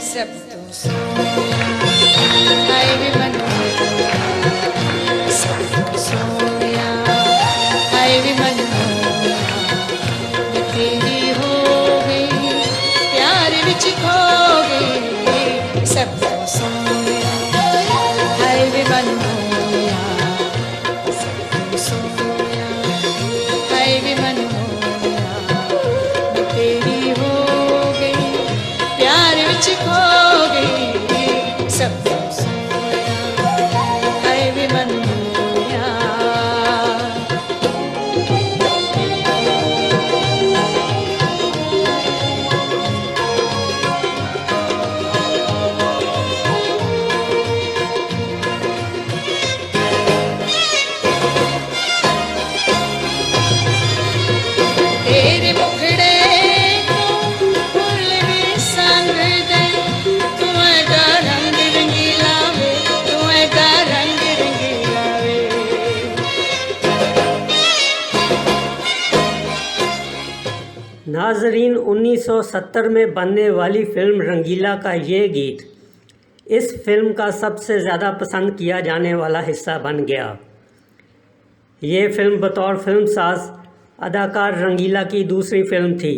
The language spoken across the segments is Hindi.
शब्दों सोया हाय वे मनमोया, शब्दों सोया हाय वे मनमोया, मैं तेरी हो गई प्यार विच खो गई। शब्दों सोया हाय वे मनमोया, शब्दों सोया हाय वे मनमोया, मैं तेरी हो गई प्यार विच खो गई। शब्दों सोया हाय वे मनमोया। तेरे मुखड़े को फूल भी संग दे, तू ऐसा रंग रंगीला वे, तू ऐसा रंग रंगीला वे। नाजरीन, 1970 में बनने वाली फिल्म रंगीला का ये गीत इस फिल्म का सबसे ज़्यादा पसंद किया जाने वाला हिस्सा बन गया। ये फिल्म बतौर फिल्मसाज अदाकार रंगीला की दूसरी फिल्म थी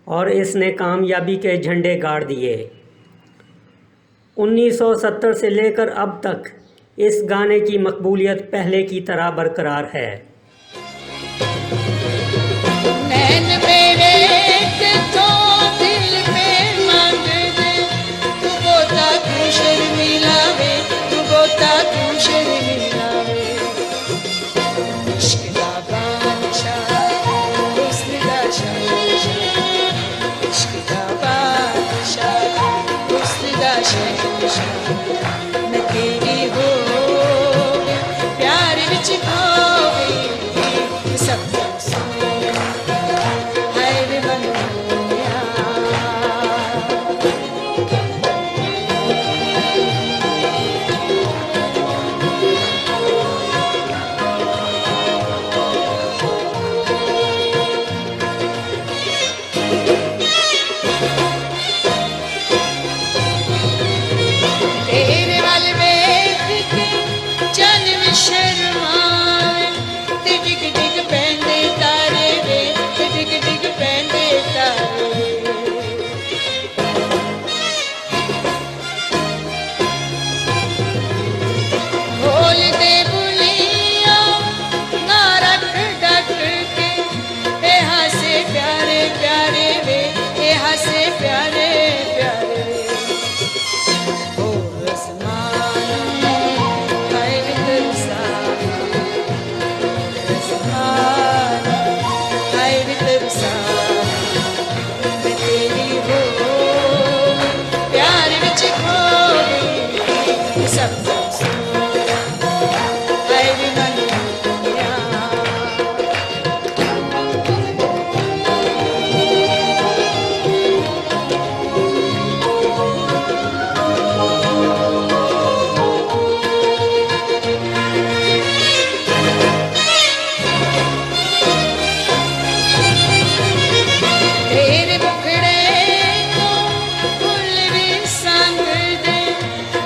और इसने कामयाबी के झंडे गाड़ दिए। 1970 से लेकर अब तक इस गाने की मकबूलियत पहले की तरह बरकरार है। नैन मेरे तो दिल पे मांग दे, तू बोता क्यों शर्मिला वे, तू बोता क्यों शर्मिला वे। इश्क दा बादशाह हुस्न दा शहंशाह, इश्क दा बादशाह हुस्न दा शहंशाह, मैं तेरी हो गई प्यार विच खो गई। शब्दों सोया हाय वे मनमोया। तेरे वाल वेख के चन में शर्मावे, ते डिग डिग पैंदे तारे वे, ते डिग डिग पैंदे तारे। बोल दे बुलिया ना रख डट के, ए हंसे प्यारे प्यारे वे, ए हंसे प्यारे प्यारे वे। ओ आसमान हाय वे तरसाना, आसमान हाय वे तरसाना, मैं तेरी हो प्यार विच खो गई। शब्दों सोया हाय वे मनमोया। तेरे मुखड़े को फूल भी संग दे,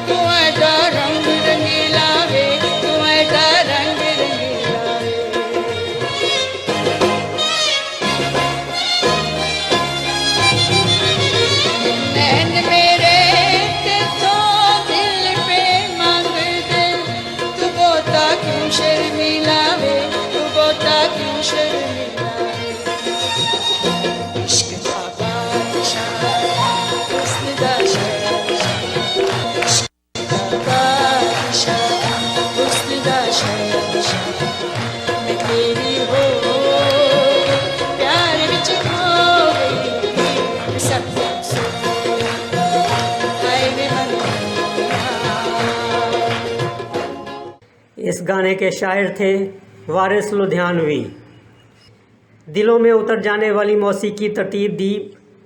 तू ऐसा रंग रंगीला वे, तू ऐसा रंग रंगीला वे। नैन मेरे तो दिल पे मांग दे, तू बोता क्यों शर्मिला वे, तू बोता क्यों शर्मिला वे। इश्क दा बादशाह हुस्न दा शहंशाह, इश्क दा बादशाह हुस्न दा शहंशाह, मैं तेरी हो प्यार विच खो गई। शब्दों सोया हाय वे मनमोया। इस गाने के शायर थे वारिस लुधियानवी। दिलों में उतर जाने वाली मौसीकी तरतीब दी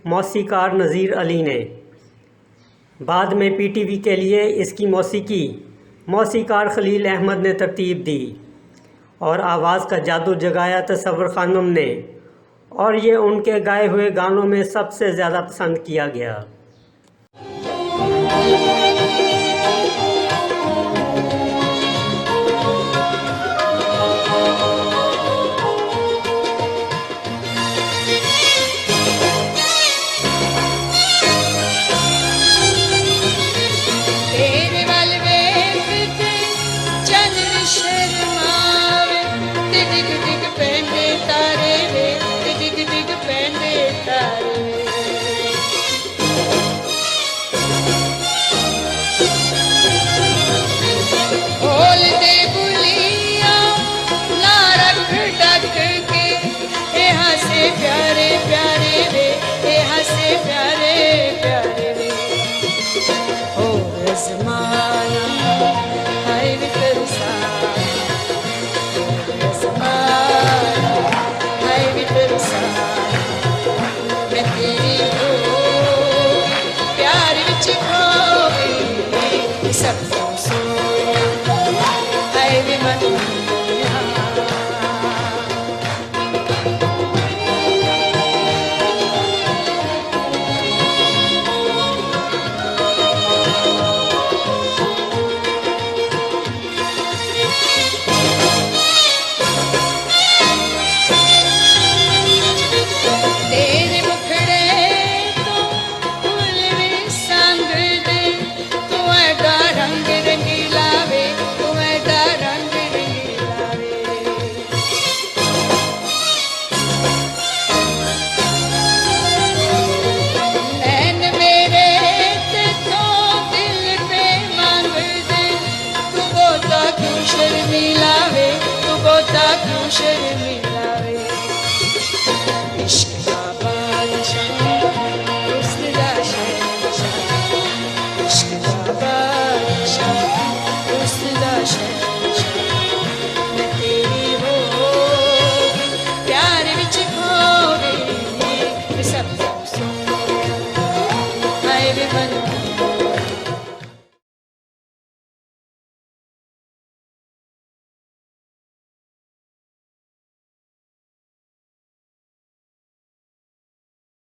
मौसीकार नज़ीर अली ने। बाद में पीटीवी के लिए इसकी मौसीकी मौसीकार खलील अहमद ने तरतीब दी और आवाज़ का जादू जगाया तसव्वुर खानम ने और ये उनके गाए हुए गानों में सबसे ज़्यादा पसंद किया गया। तेरे वल वेखते चंद्र शर्मावे, ते डिग डिग पैंदे तारे वे, ते डिग डिग पैंदे तारे वे। खोल दे बुलिया ला रख ढक के, ए हंसे प्यारे प्यारे वे, ए हंसे प्यारे प्यारे वे। ओ ज़माना हाय वे तरसाना, ओ ज़माना हाय वे तरसाना, मैं तेरी हो गई, प्यार विच खो गई, सब